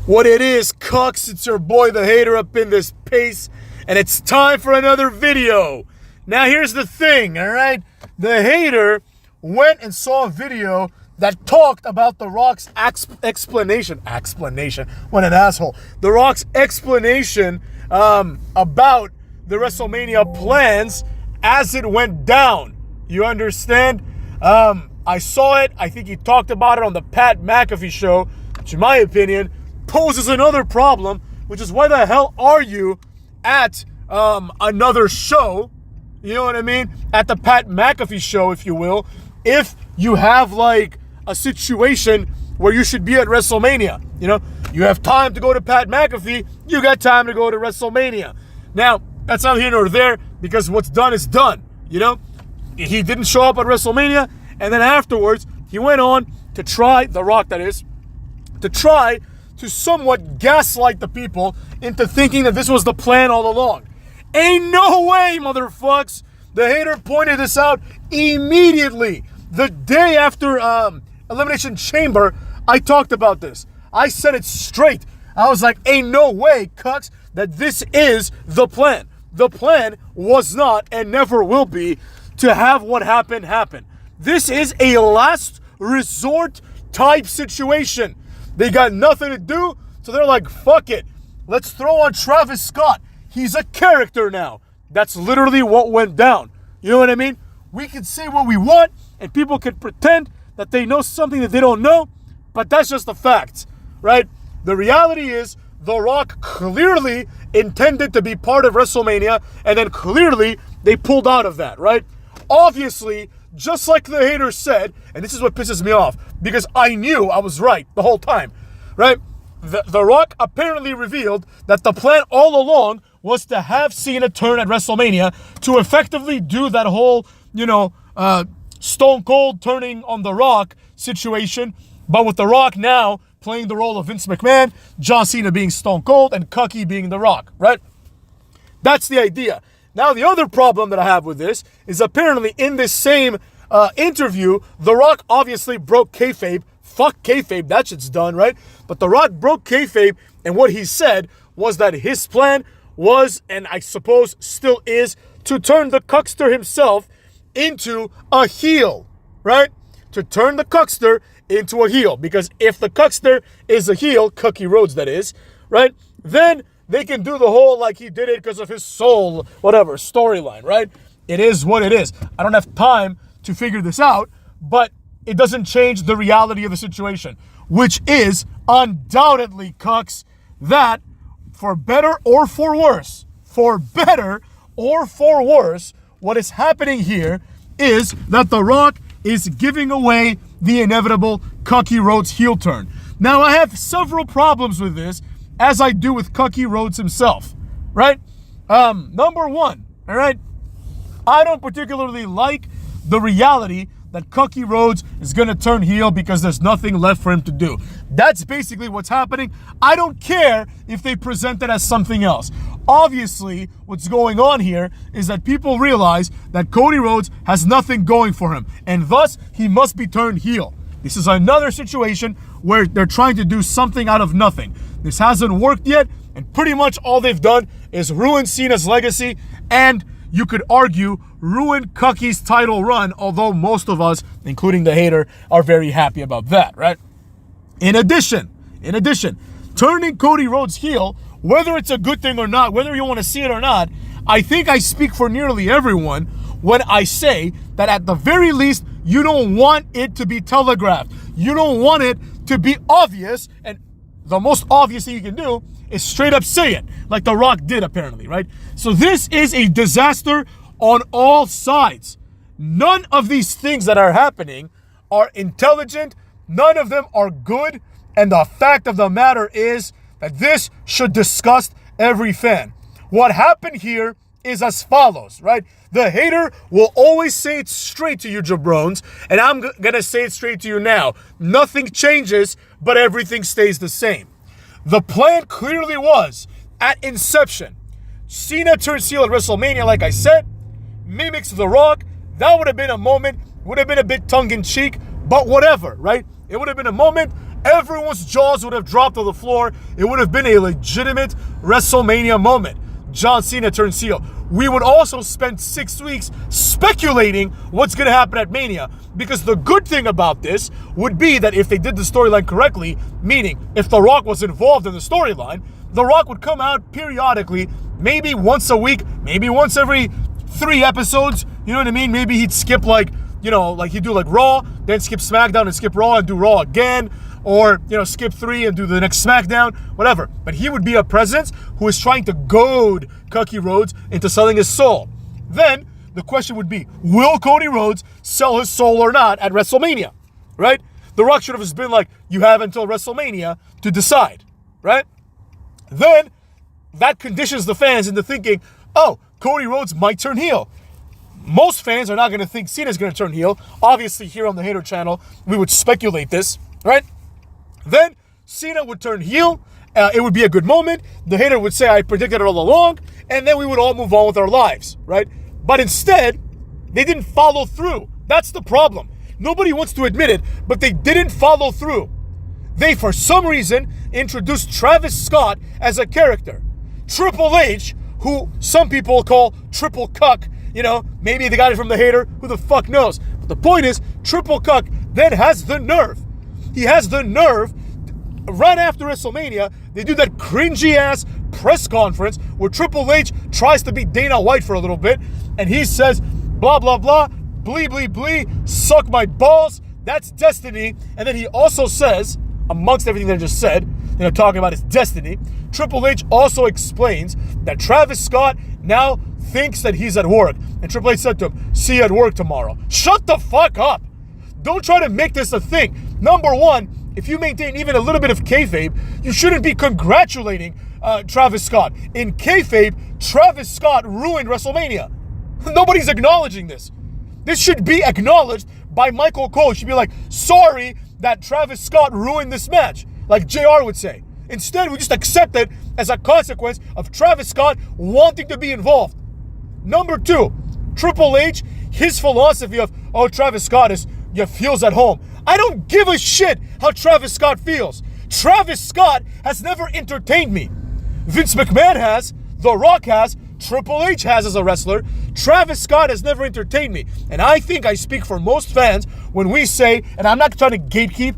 What it is, cucks, it's your boy the hater up in this pace, and it's time for another video. Now here's the thing, alright? The hater went and saw a video that talked about The Rock's explanation, what an asshole. The Rock's explanation about the WrestleMania plans as it went down. You understand? I saw it. I think he talked about it on the Pat McAfee show, which in my opinion poses another problem, which is why the hell are you at another show? You know what I mean? At the Pat McAfee show, if you will, if you have like a situation where you should be at WrestleMania. You know, you have time to go to Pat McAfee, you got time to go to WrestleMania. Now, that's not here nor there, because what's done is done. You know, he didn't show up at WrestleMania, and then afterwards, he went on to try, The Rock that is, to try to somewhat gaslight the people into thinking that this was the plan all along. Ain't no way, motherfucks. The hater pointed this out immediately. The day after Elimination Chamber, I talked about this. I said it straight. I was like, ain't no way, cucks, that this is the plan. The plan was not and never will be to have what happened happen. This is a last resort type situation. They got nothing to do, so they're like, fuck it. Let's throw on Travis Scott. He's a character now. That's literally what went down. You know what I mean? We can say what we want, and people can pretend that they know something that they don't know, but that's just the facts, right? The reality is, The Rock clearly intended to be part of WrestleMania, and then clearly they pulled out of that, right? Obviously, just like the hater said, and this is what pisses me off, because I knew I was right the whole time, right? The Rock apparently revealed that the plan all along was to have Cena turn at WrestleMania to effectively do that whole, Stone Cold turning on The Rock situation, but with The Rock now playing the role of Vince McMahon, John Cena being Stone Cold, and Cucky being The Rock, right? That's the idea. Now, the other problem that I have with this is apparently in this same interview, The Rock obviously broke kayfabe. Fuck kayfabe, that shit's done, right? But The Rock broke kayfabe, and what he said was that his plan was, and I suppose still is, to turn the cuckster himself into a heel, right? To turn the cuckster into a heel. Because if the cuckster is a heel, Cookie Rhodes that is, right? Then they can do the whole like he did it because of his soul, whatever, storyline, right? It is what it is. I don't have time to figure this out, but it doesn't change the reality of the situation, which is undoubtedly, cucks, that for better or for worse, what is happening here is that The Rock is giving away the inevitable Cookie Rhodes heel turn. Now, I have several problems with this, as I do with Cookie Rhodes himself, right? Number one, all right? I don't particularly like the reality that Cookie Rhodes is going to turn heel because there's nothing left for him to do. That's basically what's happening. I don't care if they present it as something else. Obviously, what's going on here is that people realize that Cody Rhodes has nothing going for him, and thus he must be turned heel. This is another situation where they're trying to do something out of nothing. This hasn't worked yet, and pretty much all they've done is ruin Cena's legacy, and you could argue ruin Cucky's title run, although most of us, including the hater, are very happy about that, right? In addition, turning Cody Rhodes heel, whether it's a good thing or not, whether you want to see it or not, I think I speak for nearly everyone when I say that at the very least, you don't want it to be telegraphed. You don't want it to be obvious, and the most obvious thing you can do is straight up say it, like The Rock did apparently, right? So this is a disaster on all sides. None of these things that are happening are intelligent. None of them are good. And the fact of the matter is that this should disgust every fan. What happened here is as follows, right? The hater will always say it straight to you, jabrones, and I'm gonna say it straight to you now. Nothing changes, but everything stays the same. The plan clearly was, at inception, Cena turns heel at WrestleMania, like I said, mimics The Rock. That would have been a moment, would have been a bit tongue-in-cheek, but whatever, right? It would have been a moment, Everyone's jaws would have dropped to the floor. It would have been a legitimate WrestleMania moment. John Cena turns heel. We would also spend 6 weeks speculating what's going to happen at Mania. Because the good thing about this would be that if they did the storyline correctly, meaning if The Rock was involved in the storyline, The Rock would come out periodically, maybe once a week, maybe once every 3 episodes. You know what I mean? Maybe he'd skip like he'd do like Raw, then skip SmackDown and skip Raw and do Raw again. Or, skip 3 and do the next SmackDown, whatever. But he would be a presence who is trying to goad Cody Rhodes into selling his soul. Then, the question would be, will Cody Rhodes sell his soul or not at WrestleMania? Right? The Rock should have just been like, you have until WrestleMania to decide. Right? Then, that conditions the fans into thinking, oh, Cody Rhodes might turn heel. Most fans are not going to think Cena's going to turn heel. Obviously, here on the Hater channel, we would speculate this. Right? Then Cena would turn heel. It would be a good moment. The Hater would say, I predicted it all along. And then we would all move on with our lives, right? But instead, they didn't follow through. That's the problem. Nobody wants to admit it, but they didn't follow through. They, for some reason, introduced Travis Scott as a character. Triple H, who some people call Triple Cuck. Maybe they got it from the Hater. Who the fuck knows? But the point is, Triple Cuck then has the nerve. He has the nerve, right after WrestleMania, they do that cringy-ass press conference where Triple H tries to be Dana White for a little bit, and he says, blah, blah, blah, blee, blee, blee, suck my balls, that's destiny. And then he also says, amongst everything that I just said, talking about his destiny, Triple H also explains that Travis Scott now thinks that he's at work. And Triple H said to him, see you at work tomorrow. Shut the fuck up. Don't try to make this a thing. Number one, if you maintain even a little bit of kayfabe, you shouldn't be congratulating Travis Scott. In kayfabe, Travis Scott ruined WrestleMania. Nobody's acknowledging this. This should be acknowledged by Michael Cole. He should be like, sorry that Travis Scott ruined this match, like JR would say. Instead, we just accept it as a consequence of Travis Scott wanting to be involved. Number 2, Triple H, his philosophy of, Travis Scott feels at home. I don't give a shit how Travis Scott feels. Travis Scott has never entertained me. Vince McMahon has, The Rock has, Triple H has as a wrestler. Travis Scott has never entertained me. And I think I speak for most fans when we say, and I'm not trying to gatekeep,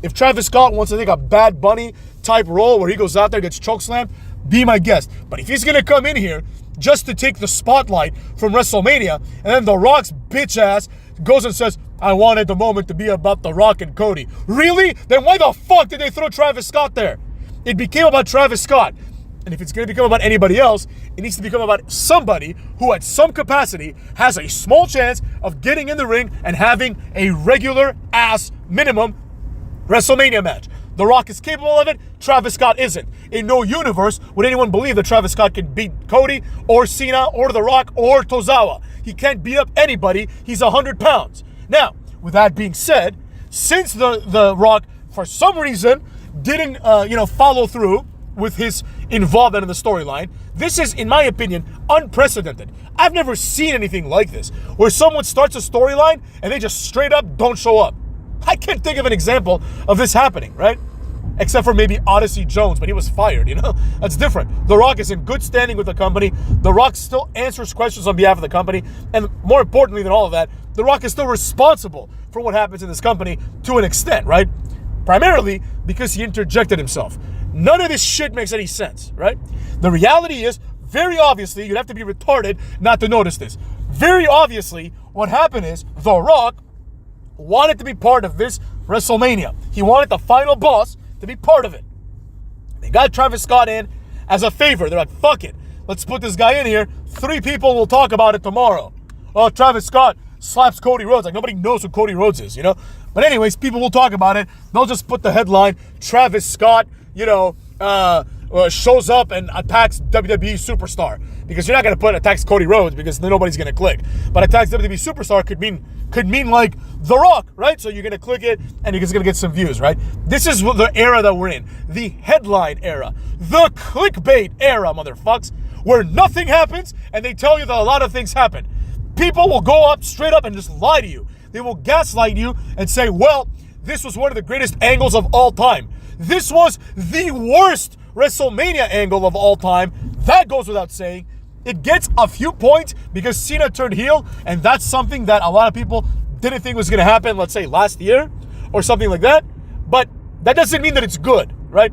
if Travis Scott wants to take a Bad Bunny type role where he goes out there and gets chokeslammed, be my guest. But if he's going to come in here just to take the spotlight from WrestleMania, and then The Rock's bitch ass goes and says, I wanted the moment to be about The Rock and Cody. Really? Then why the fuck did they throw Travis Scott there? It became about Travis Scott. And if it's going to become about anybody else, it needs to become about somebody who at some capacity has a small chance of getting in the ring and having a regular ass minimum WrestleMania match. The Rock is capable of it, Travis Scott isn't. In no universe would anyone believe that Travis Scott can beat Cody or Cena or The Rock or Tozawa. He can't beat up anybody. He's 100 pounds. Now, with that being said, since the Rock, for some reason, didn't follow through with his involvement in the storyline, this is, in my opinion, unprecedented. I've never seen anything like this, where someone starts a storyline and they just straight up don't show up. I can't think of an example of this happening, right? Except for maybe Odyssey Jones, but he was fired, That's different. The Rock is in good standing with the company. The Rock still answers questions on behalf of the company. And more importantly than all of that, The Rock is still responsible for what happens in this company to an extent, right? Primarily because he interjected himself. None of this shit makes any sense, right? The reality is, very obviously, you'd have to be retarded not to notice this. Very obviously, what happened is The Rock wanted to be part of this WrestleMania. He wanted the final boss to be part of it. They got Travis Scott in as a favor. They're like, fuck it. Let's put this guy in here. 3 people will talk about it tomorrow. Oh, Travis Scott slaps Cody Rhodes. Like, nobody knows who Cody Rhodes is, But anyways, people will talk about it. They'll just put the headline, Travis Scott, shows up and attacks WWE superstar. Because you're not going to put attacks Cody Rhodes because then nobody's going to click. But attacks WWE superstar could mean like The Rock, right? So you're going to click it and you're just going to get some views, right? This is the era that we're in. The headline era. The clickbait era, motherfucks. Where nothing happens and they tell you that a lot of things happen. People will go up straight up and just lie to you. They will gaslight you and say, well, this was one of the greatest angles of all time. This was the worst WrestleMania angle of all time. That goes without saying. It gets a few points because Cena turned heel, and that's something that a lot of people didn't think was going to happen, let's say, last year or something like that. But that doesn't mean that it's good, right?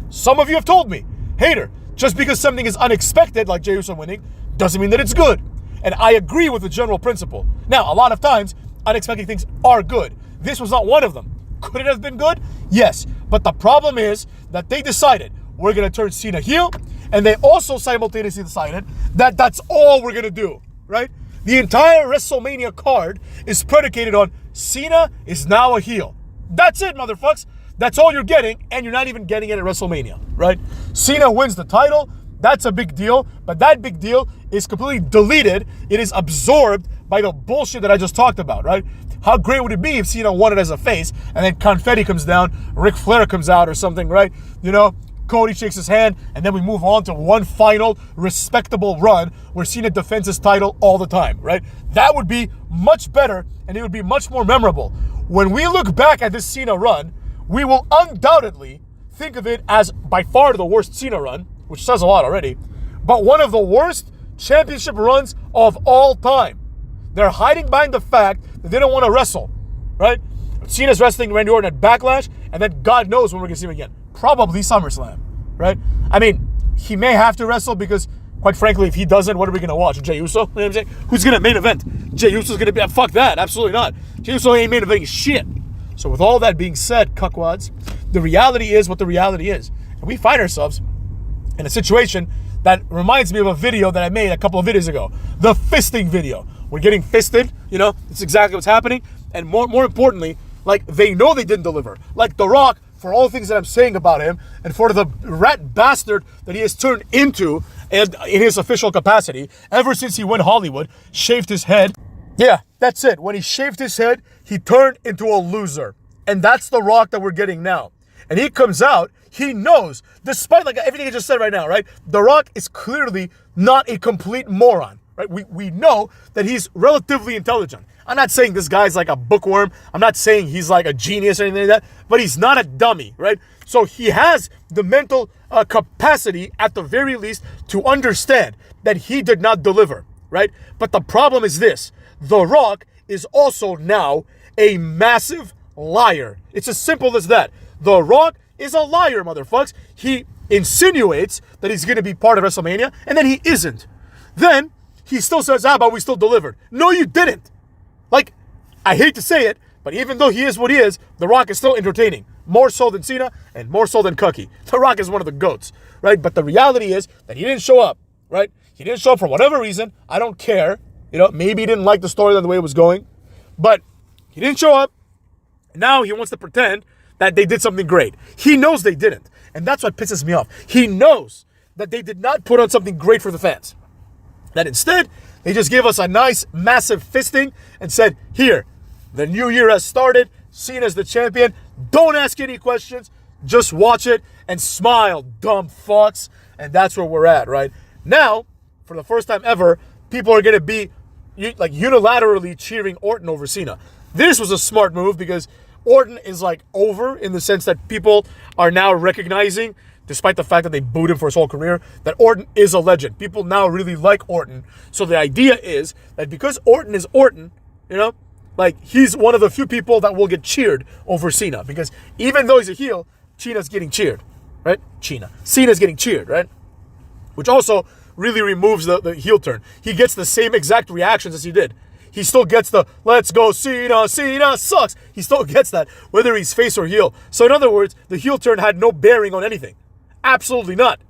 Some of you have told me, hater, just because something is unexpected, like Jey Uso winning, doesn't mean that it's good. And I agree with the general principle. Now, a lot of times, unexpected things are good. This was not one of them. Could it have been good? Yes. But the problem is that they decided we're going to turn Cena heel, and they also simultaneously decided that that's all we're going to do, right? The entire WrestleMania card is predicated on Cena is now a heel. That's it, motherfuckers. That's all you're getting, and you're not even getting it at WrestleMania, right? Cena wins the title. That's a big deal, but that big deal is completely deleted. It is absorbed by the bullshit that I just talked about, right? How great would it be if Cena won it as a face, and then confetti comes down, Ric Flair comes out or something, right? You know, Cody shakes his hand, and then we move on to one final respectable run where Cena defends his title all the time, right? That would be much better, and it would be much more memorable. When we look back at this Cena run, we will undoubtedly think of it as by far the worst Cena run, which says a lot already, but one of the worst championship runs of all time. They're hiding behind the fact that they don't want to wrestle, right? Cena's wrestling Randy Orton at Backlash, and then God knows when we're going to see him again. Probably SummerSlam, right? I mean, he may have to wrestle because, quite frankly, if he doesn't, what are we going to watch? Jey Uso? You know what I'm saying? Who's going to main event? Jey Uso's going to be... Fuck that. Absolutely not. Jey Uso ain't main eventing shit. So with all that being said, cuckwads, the reality is what the reality is. And we find ourselves in a situation that reminds me of a video that I made a couple of videos ago. The fisting video. We're getting fisted, you know, it's exactly what's happening. And more importantly, like, they know they didn't deliver. Like The Rock, for all the things that I'm saying about him, and for the rat bastard that he has turned into and in his official capacity, ever since he went Hollywood, shaved his head. Yeah, that's it. When he shaved his head, he turned into a loser. And that's The Rock that we're getting now. And he comes out, he knows, despite like everything I just said right now, right? The Rock is clearly not a complete moron, right? We know that he's relatively intelligent. I'm not saying this guy's like a bookworm. I'm not saying he's like a genius or anything like that, but he's not a dummy, right? So he has the mental capacity, at the very least, to understand that he did not deliver, right? But the problem is this. The Rock is also now a massive liar. It's as simple as that. The Rock is a liar, motherfuckers. He insinuates that he's going to be part of WrestleMania, and then he isn't. Then he still says, but we still delivered. No, you didn't. Like, I hate to say it, but even though he is what he is, The Rock is still entertaining. More so than Cena, and more so than Cookie. The Rock is one of the GOATs, right? But the reality is that he didn't show up, right? He didn't show up for whatever reason. I don't care. You know, maybe he didn't like the storyline the way it was going. But he didn't show up. Now he wants to pretend that they did something great. He knows they didn't. And that's what pisses me off. He knows that they did not put on something great for the fans. That instead, they just gave us a nice, massive fisting and said, here, the new year has started. Cena's the champion. Don't ask any questions. Just watch it and smile, dumb fucks. And that's where we're at, right? Now, for the first time ever, people are going to be like unilaterally cheering Orton over Cena. This was a smart move because Orton is like over in the sense that people are now recognizing, despite the fact that they booed him for his whole career, that Orton is a legend. People now really like Orton. So the idea is that because Orton is Orton, you know, like he's one of the few people that will get cheered over Cena. Because even though he's a heel, Cena's getting cheered, right? Cena's getting cheered, right? Which also really removes the heel turn. He gets the same exact reactions as he did. He still gets the, let's go Cena, Cena sucks. He still gets that, whether he's face or heel. So in other words, the heel turn had no bearing on anything. Absolutely not.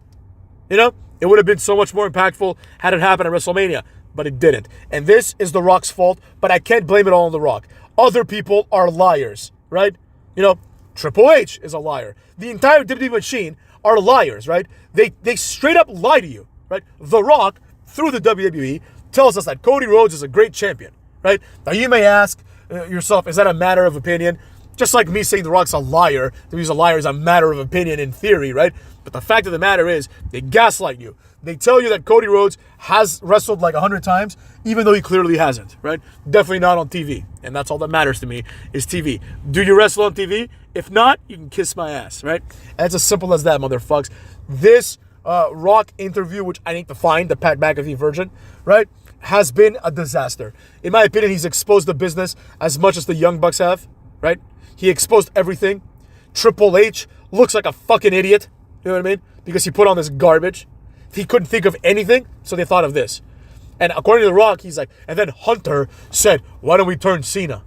You know, it would have been so much more impactful had it happened at WrestleMania, but it didn't. And this is The Rock's fault, but I can't blame it all on The Rock. Other people are liars, right? You know, Triple H is a liar. The entire WWE machine are liars, right? They straight up lie to you, right? The Rock, through the WWE, tells us that Cody Rhodes is a great champion, right? Now you may ask yourself, is that a matter of opinion? Just like me saying The Rock's a liar. To use a liar is a matter of opinion in theory, right? But the fact of the matter is, they gaslight you. They tell you that Cody Rhodes has wrestled like 100 times, even though he clearly hasn't, right? Definitely not on TV. And that's all that matters to me, is TV. Do you wrestle on TV? If not, you can kiss my ass, right? And it's as simple as that, motherfucks. This Rock interview, which I need to find, the Pat McAfee version, right, has been a disaster. In my opinion, he's exposed the business as much as the Young Bucks have, right? He exposed everything. Triple H looks like a fucking idiot. You know what I mean? Because he put on this garbage. He couldn't think of anything, so they thought of this. And according to The Rock, he's like, and then Hunter said, why don't we turn Cena?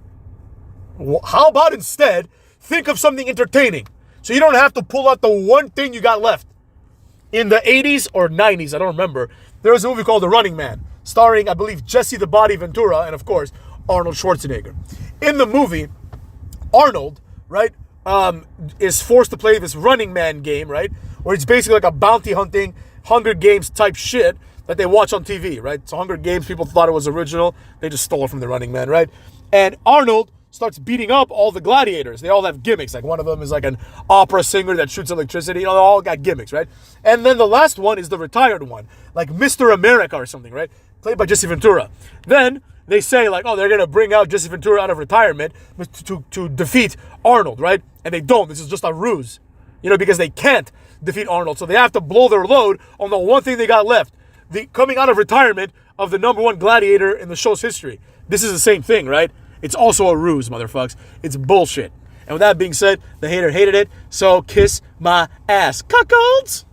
Well, how about instead, think of something entertaining, so you don't have to pull out the one thing you got left. In the 80s or 90s, I don't remember, there was a movie called The Running Man, starring, I believe, Jesse the Body Ventura and, of course, Arnold Schwarzenegger. In the movie, Arnold, right, is forced to play this Running Man game, right, where it's basically like a bounty hunting, Hunger Games type shit that they watch on TV, right? So Hunger Games, people thought it was original. They just stole it from The Running Man, right? And Arnold starts beating up all the gladiators. They all have gimmicks. Like one of them is like an opera singer that shoots electricity. You know, they all got gimmicks, right? And then the last one is the retired one, like Mr. America or something, right? Played by Jesse Ventura. Then they say like, oh, they're going to bring out Jesse Ventura out of retirement to defeat Arnold, right? And they don't. This is just a ruse, you know, because they can't defeat Arnold. So they have to blow their load on the one thing they got left. The coming out of retirement of the number one gladiator in the show's history. This is the same thing, right? It's also a ruse, motherfucks. It's bullshit. And with that being said, the hater hated it, so kiss my ass. Cuckolds!